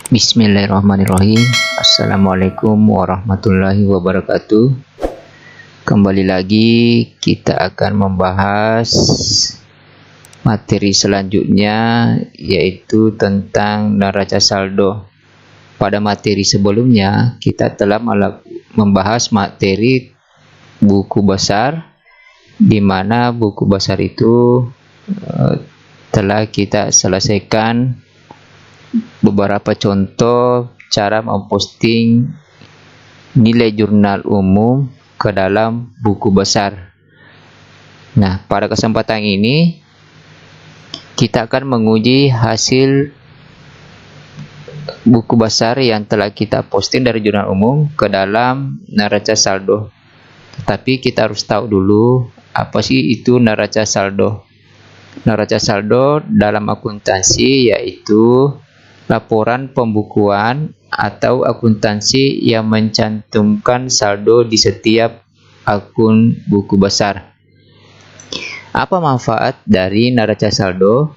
Bismillahirrahmanirrahim. Assalamualaikum warahmatullahi wabarakatuh. Kembali lagi kita akan membahas materi selanjutnya, yaitu tentang neraca saldo. Pada materi sebelumnya kita telah membahas materi buku besar, di mana buku besar itu telah kita selesaikan beberapa contoh cara memposting nilai jurnal umum ke dalam buku besar. Nah, pada kesempatan ini kita akan menguji hasil buku besar yang telah kita posting dari jurnal umum ke dalam neraca saldo. Tetapi kita harus tahu dulu apa sih itu neraca saldo. Neraca saldo dalam akuntansi yaitu laporan pembukuan atau akuntansi yang mencantumkan saldo di setiap akun buku besar. Apa manfaat dari neraca saldo?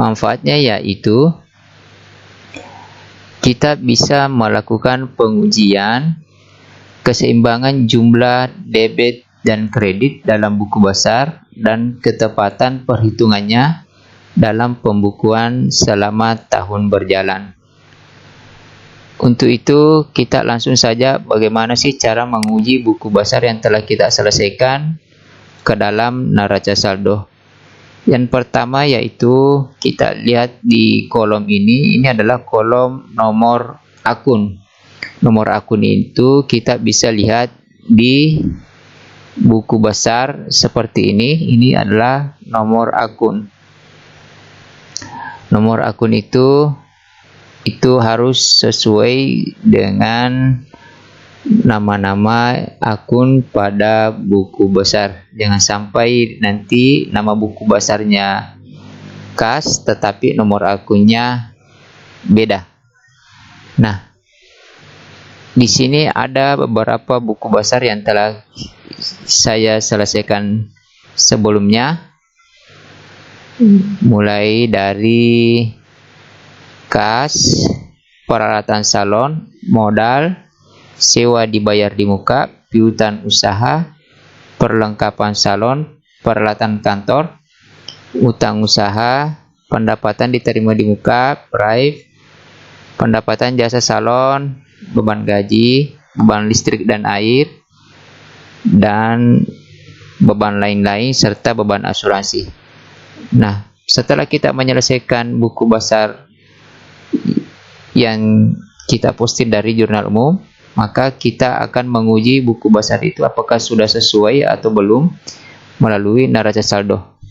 Manfaatnya yaitu kita bisa melakukan pengujian keseimbangan jumlah debit dan kredit dalam buku besar dan ketepatan perhitungannya dalam pembukuan selama tahun berjalan. Untuk itu kita langsung saja bagaimana sih cara menguji buku besar yang telah kita selesaikan ke dalam neraca saldo. Yang pertama yaitu kita lihat di kolom ini adalah kolom nomor akun. Nomor akun itu kita bisa lihat di buku besar seperti ini adalah nomor akun. Nomor akun itu harus sesuai dengan nama-nama akun pada buku besar. Jangan sampai nanti nama buku besarnya khas tetapi nomor akunnya beda. Nah, di sini ada beberapa buku besar yang telah saya selesaikan sebelumnya. Mulai dari kas, peralatan salon, modal, sewa dibayar di muka, piutang usaha, perlengkapan salon, peralatan kantor, utang usaha, pendapatan diterima di muka, prive, pendapatan jasa salon, beban gaji, beban listrik dan air, dan beban lain-lain serta beban asuransi. Nah, setelah kita menyelesaikan buku besar yang kita posting dari jurnal umum, maka kita akan menguji buku besar itu apakah sudah sesuai atau belum melalui neraca saldo.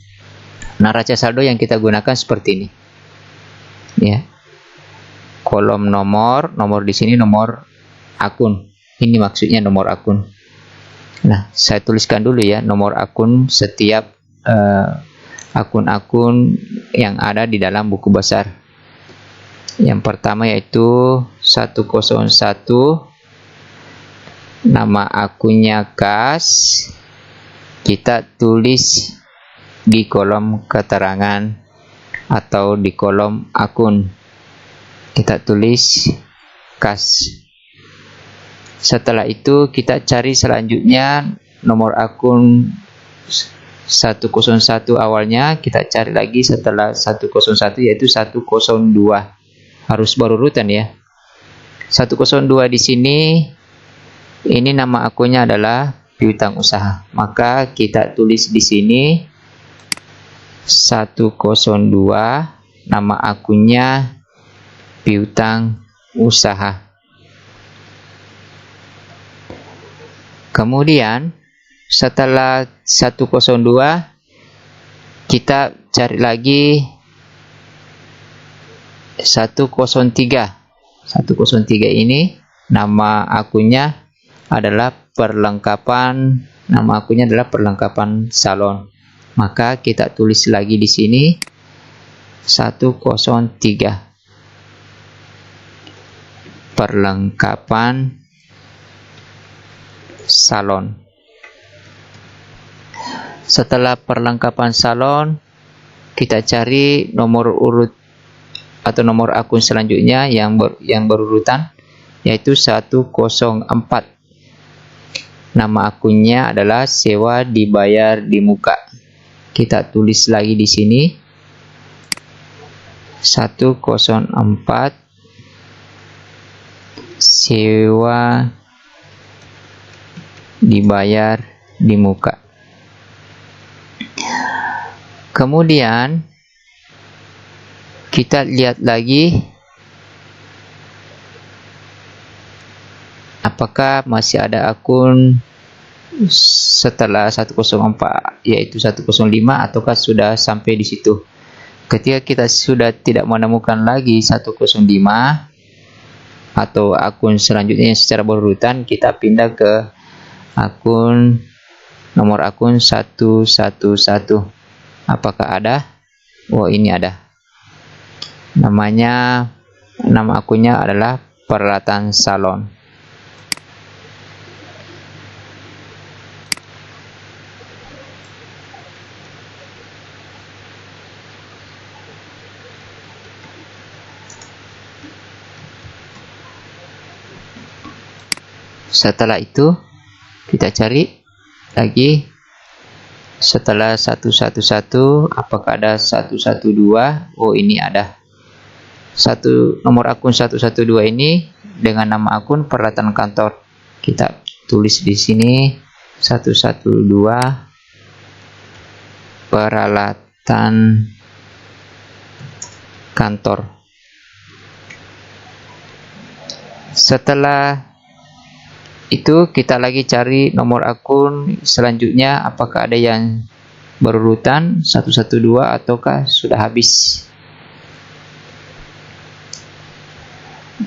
Neraca saldo yang kita gunakan seperti ini. Ya. Kolom nomor di sini nomor akun. Ini maksudnya nomor akun. Nah, saya tuliskan dulu ya nomor akun setiap akun-akun yang ada di dalam buku besar. Yang pertama yaitu 101, nama akunnya kas, kita tulis di kolom keterangan atau di kolom akun, kita tulis kas. Setelah itu kita cari selanjutnya nomor akun 101 awalnya, kita cari lagi setelah 101 yaitu 102. Harus berurutan ya. 102 di sini ini nama akunnya adalah piutang usaha. Maka kita tulis di sini 102, nama akunnya piutang usaha. Kemudian setelah 102 kita cari lagi 103. 103 ini nama akunnya adalah perlengkapan, nama akunnya adalah perlengkapan salon. Maka kita tulis lagi di sini 103. Perlengkapan salon. Setelah perlengkapan salon, kita cari nomor urut atau nomor akun selanjutnya yang berurutan, yaitu 104. Nama akunnya adalah sewa dibayar di muka. Kita tulis lagi di sini 104 sewa dibayar di muka. Kemudian kita lihat lagi apakah masih ada akun setelah 104 yaitu 105 ataukah sudah sampai di situ. Ketika kita sudah tidak menemukan lagi 105 atau akun selanjutnya secara berurutan, kita pindah ke akun nomor akun 111. Apakah ada? Oh, ini ada. Nama akunnya adalah peralatan salon. Setelah itu kita cari lagi setelah 111, apakah ada 112? Oh, ini ada. Nomor akun 112 ini dengan nama akun peralatan kantor. Kita tulis di sini 112 peralatan kantor. Setelah itu kita lagi cari nomor akun selanjutnya, apakah ada yang berurutan 112 ataukah sudah habis.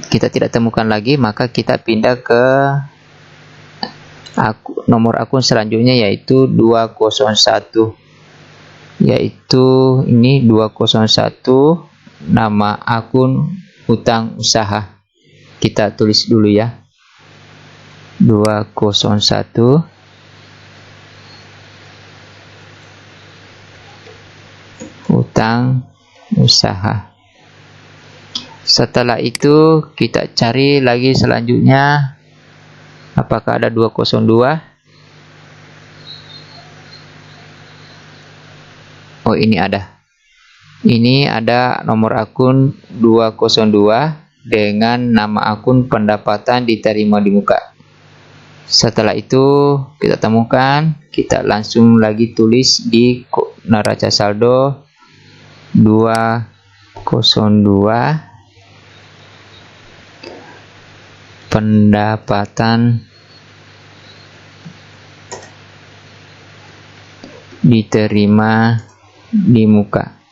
Kita tidak temukan lagi, maka kita pindah ke nomor akun selanjutnya yaitu 201. Yaitu ini 201 nama akun utang usaha. Kita tulis dulu ya. 201 utang usaha. Setelah itu kita cari lagi selanjutnya, apakah ada 202? Oh, ini ada. Ini ada nomor akun 202 dengan nama akun pendapatan diterima di muka. Setelah itu kita temukan, kita langsung lagi tulis di neraca saldo 202 pendapatan diterima di muka.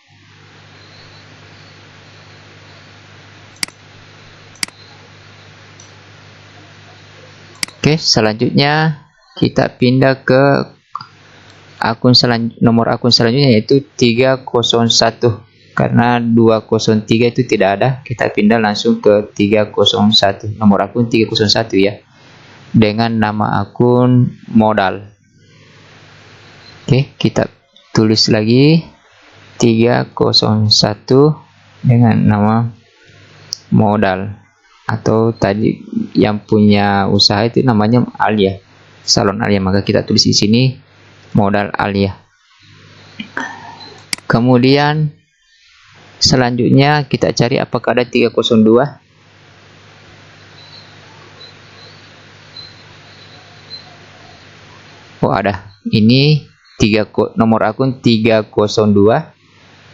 Oke, selanjutnya kita pindah ke nomor akun selanjutnya yaitu 301. Karena 203 itu tidak ada, kita pindah langsung ke 301. Nomor akun 301 ya. Dengan nama akun modal. Oke, kita tulis lagi 301 dengan nama modal. Atau tadi yang punya usaha itu namanya Alia, salon Alia, maka kita tulis di sini modal Alia. Kemudian selanjutnya kita cari apakah ada 302. Oh, ada. Ini nomor akun 302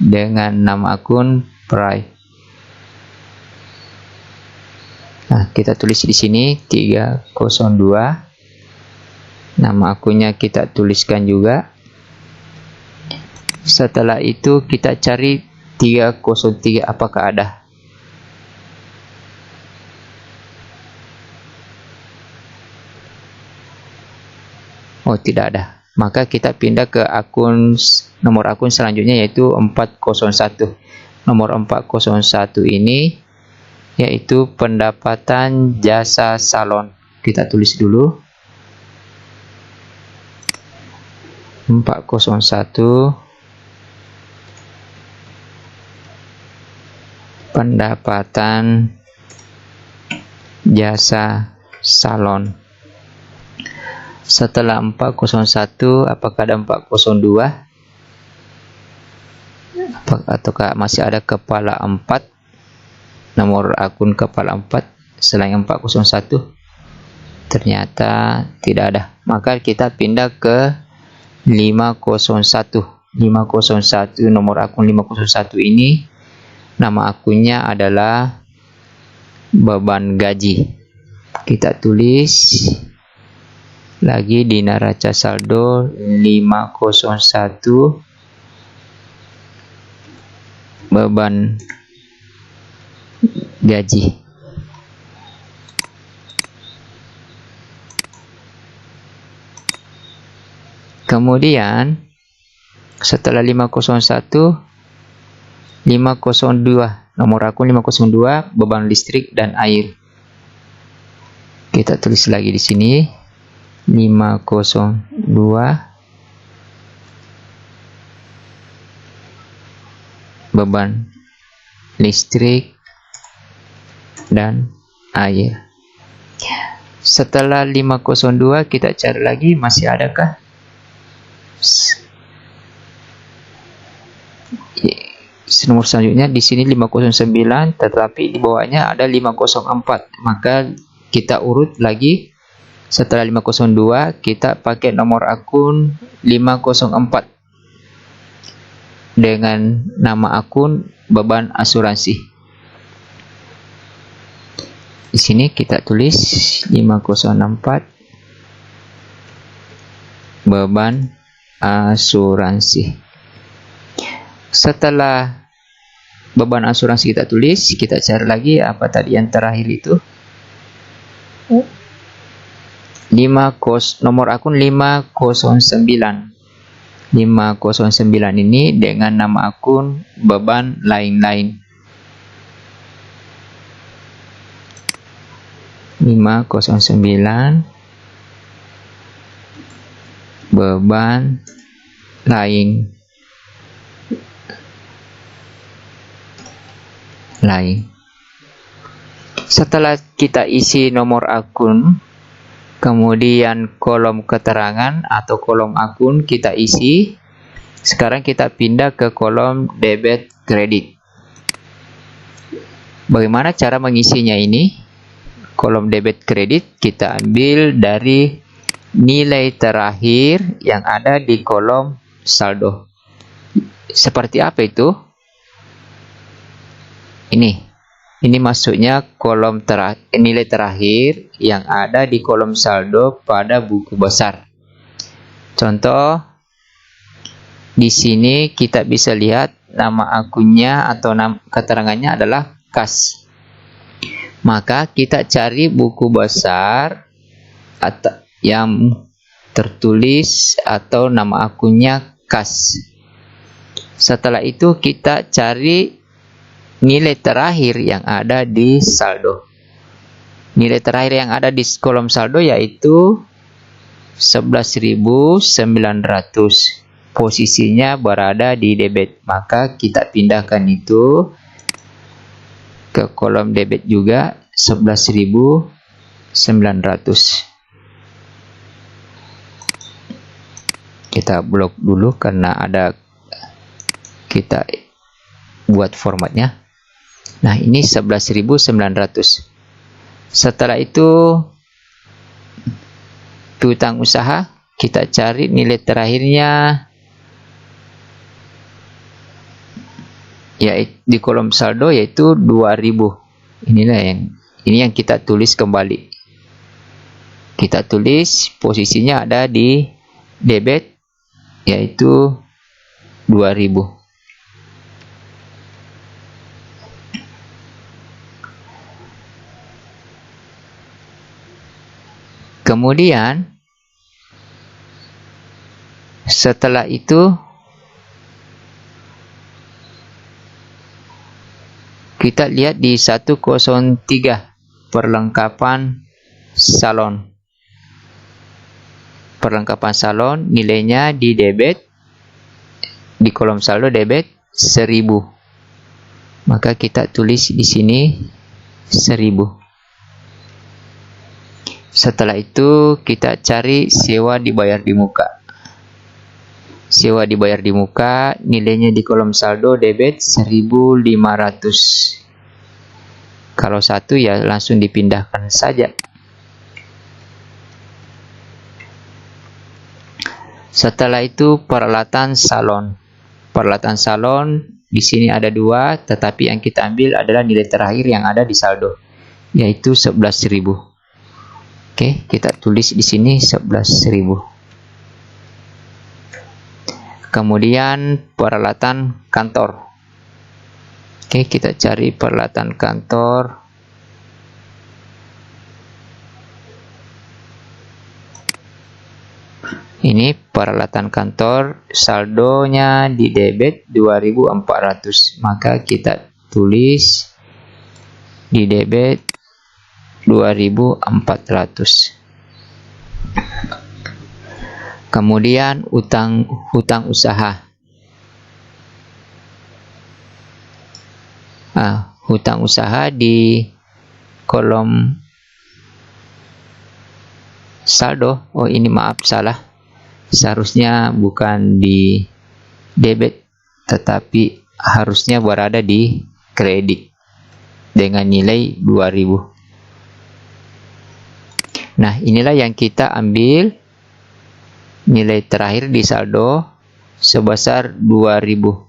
dengan nama akun Prai. Nah, kita tulis di sini 302. Nama akunnya kita tuliskan juga. Setelah itu kita cari 303, apakah ada. Oh, tidak ada. Maka kita pindah ke nomor akun selanjutnya yaitu 401. Nomor 401 ini yaitu pendapatan jasa salon. Kita tulis dulu 401 pendapatan jasa salon. Setelah 401, apakah ada 402? Ataukah masih ada kepala 4? Nomor akun kepala 4 selain 401? Ternyata tidak ada. Maka kita pindah ke 501. 501, nomor akun 501 ini nama akunnya adalah beban gaji. Kita tulis lagi di neraca saldo 501 beban gaji. Kemudian setelah 501, 502, nomor akun 502 beban listrik dan air. Kita tulis lagi di sini 502 beban listrik dan air. Setelah 502 kita cari lagi, masih adakah? Nomor selanjutnya di sini 509, tetapi di bawahnya ada 504. Maka kita urut lagi. Setelah 502 kita pakai nomor akun 504 dengan nama akun beban asuransi. Di sini kita tulis 504 beban asuransi. Setelah beban asuransi kita tulis, kita cari lagi apa tadi yang terakhir itu. Nomor akun 509. 509 ini dengan nama akun beban lain-lain. 509 beban lain. Setelah kita isi nomor akun, kemudian kolom keterangan atau kolom akun kita isi. Sekarang kita pindah ke kolom debit kredit. Bagaimana cara mengisinya ini? Kolom debit kredit kita ambil dari nilai terakhir yang ada di kolom saldo. Seperti apa itu? Ini masuknya kolom nilai terakhir yang ada di kolom saldo pada buku besar. Contoh, di sini kita bisa lihat nama akunnya atau keterangannya adalah kas. Maka kita cari buku besar atau yang tertulis atau nama akunnya kas. Setelah itu kita cari nilai terakhir yang ada di saldo. Nilai terakhir yang ada di kolom saldo yaitu 11.900. Posisinya berada di debit. Maka kita pindahkan itu ke kolom debit juga, 11.900. Kita blok dulu karena ada kita buat formatnya. Nah, ini 11.900. Setelah itu piutang usaha, kita cari nilai terakhirnya yaitu di kolom saldo yaitu 2.000. Ini yang kita tulis kembali. Kita tulis posisinya ada di debit yaitu 2.000. Kemudian setelah itu kita lihat di 103 perlengkapan salon. Perlengkapan salon nilainya di debit, di kolom saldo debit 1.000. Maka kita tulis di sini 1000. Setelah itu kita cari sewa dibayar di muka. Sewa dibayar di muka, nilainya di kolom saldo debit 1.500. Kalau satu ya langsung dipindahkan saja. Setelah itu peralatan salon. Peralatan salon di sini ada 2, tetapi yang kita ambil adalah nilai terakhir yang ada di saldo, yaitu 11.000. Oke, kita tulis di sini 11.000. Kemudian peralatan kantor. Oke, kita cari peralatan kantor. Ini peralatan kantor, saldonya di debit 2.400. Maka kita tulis di debit 2.400. Kemudian hutang usaha. Hutang usaha di kolom saldo. Oh, ini maaf, salah. Seharusnya bukan di debit, tetapi harusnya berada di kredit dengan nilai 2.000. Nah, inilah yang kita ambil nilai terakhir di saldo sebesar 2.000.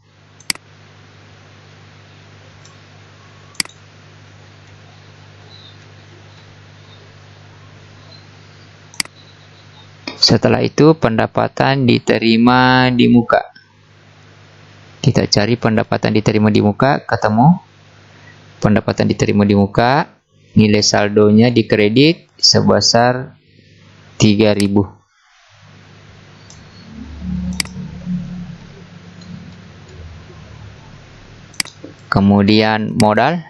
Setelah itu pendapatan diterima di muka. Kita cari pendapatan diterima di muka, ketemu. Pendapatan diterima di muka, nilai saldonya di kredit sebesar 3.000. Kemudian modal.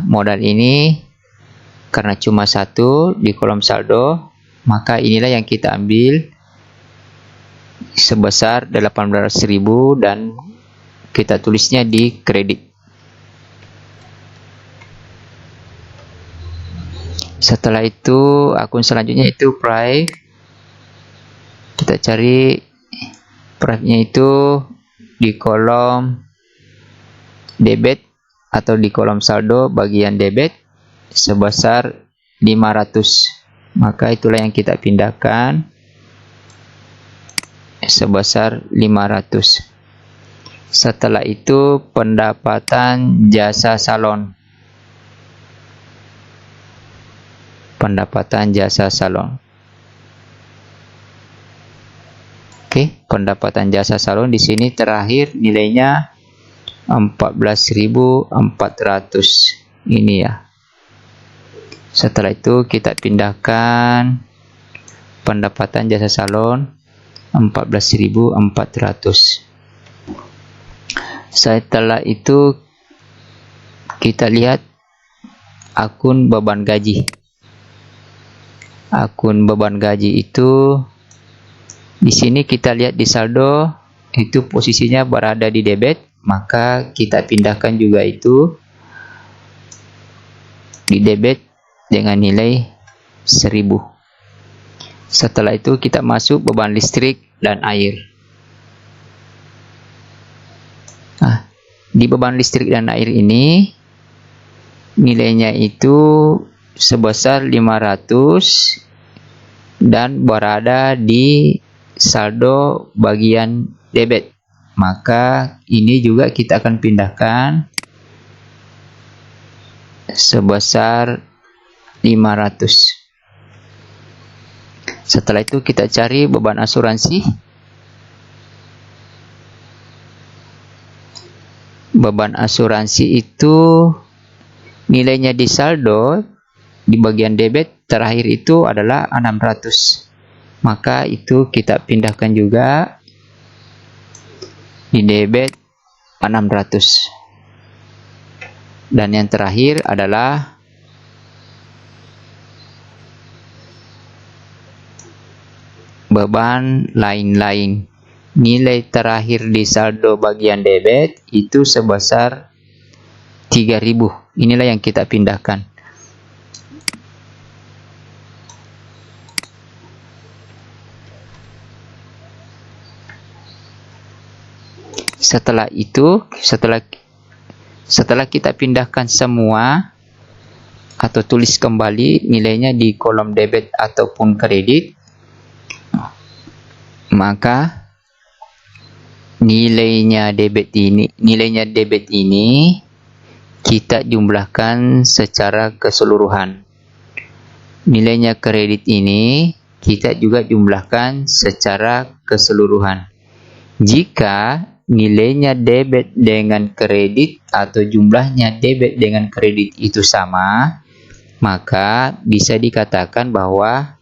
Modal ini karena cuma 1 di kolom saldo, maka inilah yang kita ambil sebesar 18.000 dan kita tulisnya di kredit. Setelah itu akun selanjutnya itu price. Kita cari price-nya itu di kolom debit atau di kolom saldo bagian debit sebesar 500. Maka itulah yang kita pindahkan sebesar 500. Setelah itu pendapatan jasa salon. Pendapatan jasa salon. Oke, pendapatan jasa salon di sini terakhir nilainya 14.400. Ini ya. Setelah itu kita pindahkan pendapatan jasa salon 14.400. Setelah itu kita lihat akun beban gaji. Akun beban gaji itu di sini kita lihat di saldo itu posisinya berada di debit, maka kita pindahkan juga itu di debit dengan nilai 1.000. Setelah itu kita masuk beban listrik dan air. Di beban listrik dan air ini nilainya itu sebesar 500 dan berada di saldo bagian debit. Maka ini juga kita akan pindahkan sebesar 500. Setelah itu kita cari beban asuransi. Beban asuransi itu nilainya di saldo di bagian debit terakhir itu adalah 600. Maka itu kita pindahkan juga di debit 600. Dan yang terakhir adalah beban lain-lain. nilai terakhir di saldo bagian debit itu sebesar 3.000. Inilah yang kita pindahkan. Setelah itu, setelah kita pindahkan semua atau tulis kembali nilainya di kolom debit ataupun kredit, maka nilainya debit ini kita jumlahkan secara keseluruhan. Nilainya kredit ini kita juga jumlahkan secara keseluruhan. Jika nilainya debit dengan kredit atau jumlahnya debit dengan kredit itu sama, maka bisa dikatakan bahwa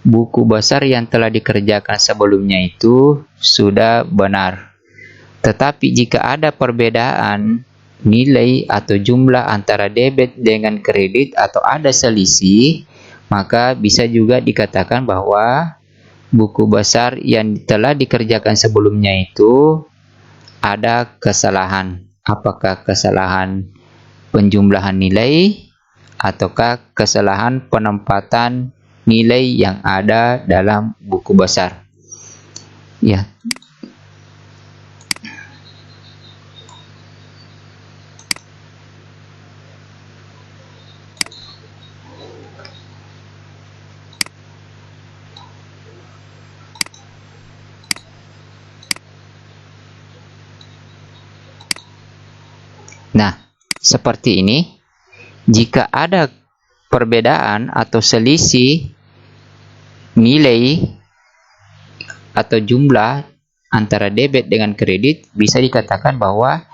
buku besar yang telah dikerjakan sebelumnya itu sudah benar. Tetapi jika ada perbedaan nilai atau jumlah antara debit dengan kredit atau ada selisih, maka bisa juga dikatakan bahwa buku besar yang telah dikerjakan sebelumnya itu ada kesalahan. Apakah kesalahan penjumlahan nilai ataukah kesalahan penempatan nilai yang ada dalam buku besar? Ya. Nah, seperti ini. Jika ada perbedaan atau selisih nilai atau jumlah antara debit dengan kredit, bisa dikatakan bahwa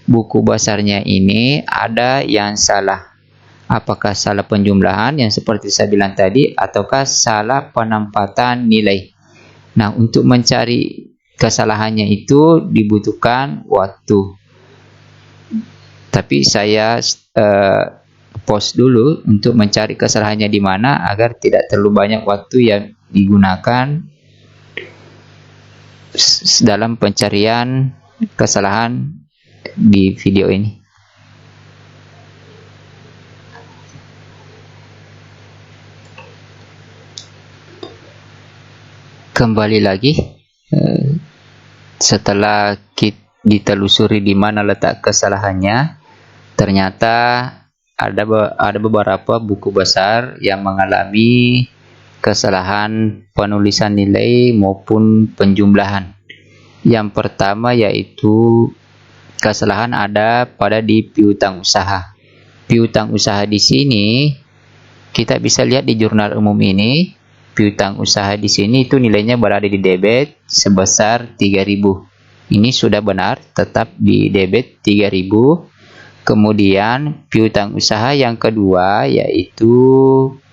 buku besarnya ini ada yang salah. Apakah salah penjumlahan yang seperti saya bilang tadi, ataukah salah penempatan nilai. Nah, untuk mencari kesalahannya itu dibutuhkan waktu. Tapi saya pause dulu untuk mencari kesalahannya di mana agar tidak terlalu banyak waktu yang digunakan dalam pencarian kesalahan di video ini. Kembali lagi, setelah kita ditelusuri di mana letak kesalahannya, ternyata ada beberapa buku besar yang mengalami kesalahan penulisan nilai maupun penjumlahan. Yang pertama yaitu kesalahan ada pada di piutang usaha. Piutang usaha di sini kita bisa lihat di jurnal umum ini, piutang usaha di sini itu nilainya berada di debit sebesar 3.000. Ini sudah benar, tetap di debit 3.000. Kemudian piutang usaha yang kedua yaitu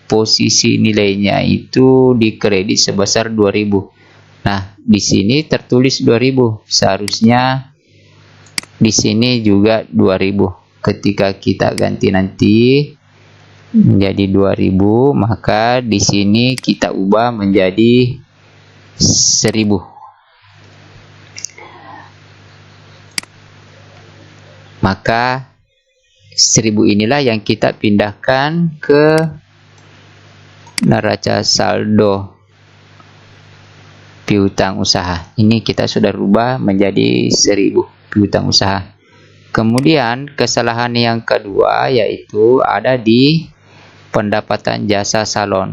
posisi nilainya itu di kredit sebesar 2.000. Nah, di sini tertulis 2.000. Seharusnya di sini juga 2.000. Ketika kita ganti nanti menjadi 2.000, maka di sini kita ubah menjadi 1.000. Maka 1.000 inilah yang kita pindahkan ke neraca saldo piutang usaha. Ini kita sudah rubah menjadi 1.000 piutang usaha. Kemudian kesalahan yang kedua yaitu ada di pendapatan jasa salon.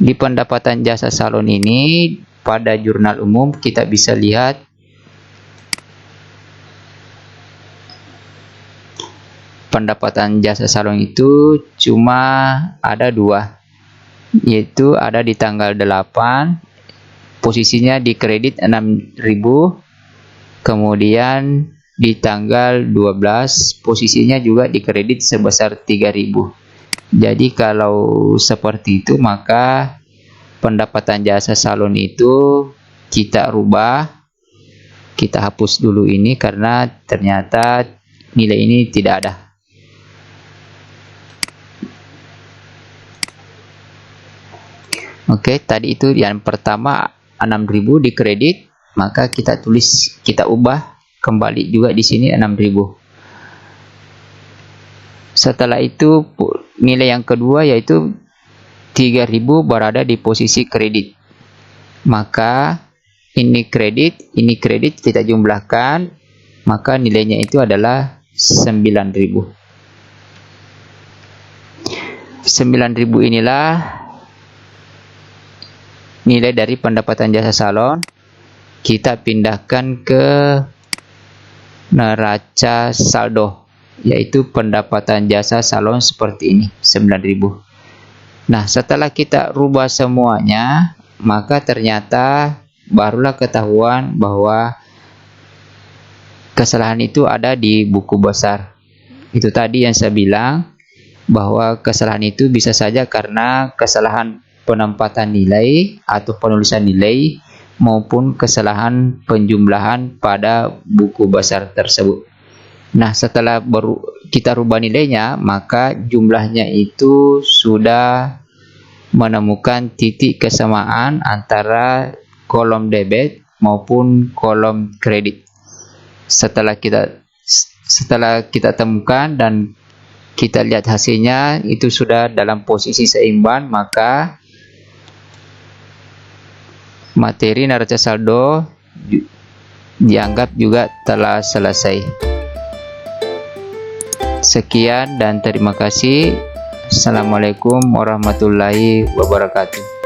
Di pendapatan jasa salon ini pada jurnal umum kita bisa lihat pendapatan jasa salon itu cuma ada 2, yaitu ada di tanggal 8, posisinya di kredit 6.000, kemudian di tanggal 12 posisinya juga di kredit sebesar 3.000. Jadi kalau seperti itu, maka pendapatan jasa salon itu kita rubah, kita hapus dulu ini karena ternyata nilai ini tidak ada. Oke, tadi itu yang pertama 6.000 di kredit, maka kita ubah kembali juga di sini 6.000. Setelah itu nilai yang kedua yaitu 3.000 berada di posisi kredit. Maka ini kredit kita jumlahkan, maka nilainya itu adalah 9.000. 9.000 inilah nilai dari pendapatan jasa salon. Kita pindahkan ke neraca saldo, yaitu pendapatan jasa salon seperti ini, 9.000. Nah, setelah kita rubah semuanya, maka ternyata barulah ketahuan bahwa kesalahan itu ada di buku besar. Itu tadi yang saya bilang, bahwa kesalahan itu bisa saja karena kesalahan penempatan nilai atau penulisan nilai maupun kesalahan penjumlahan pada buku besar tersebut. Nah, setelah kita rubah nilainya, maka jumlahnya itu sudah menemukan titik kesamaan antara kolom debit maupun kolom kredit. Setelah kita temukan dan kita lihat hasilnya itu sudah dalam posisi seimbang, maka materi neraca saldo dianggap juga telah selesai. Sekian dan terima kasih. Assalamualaikum warahmatullahi wabarakatuh.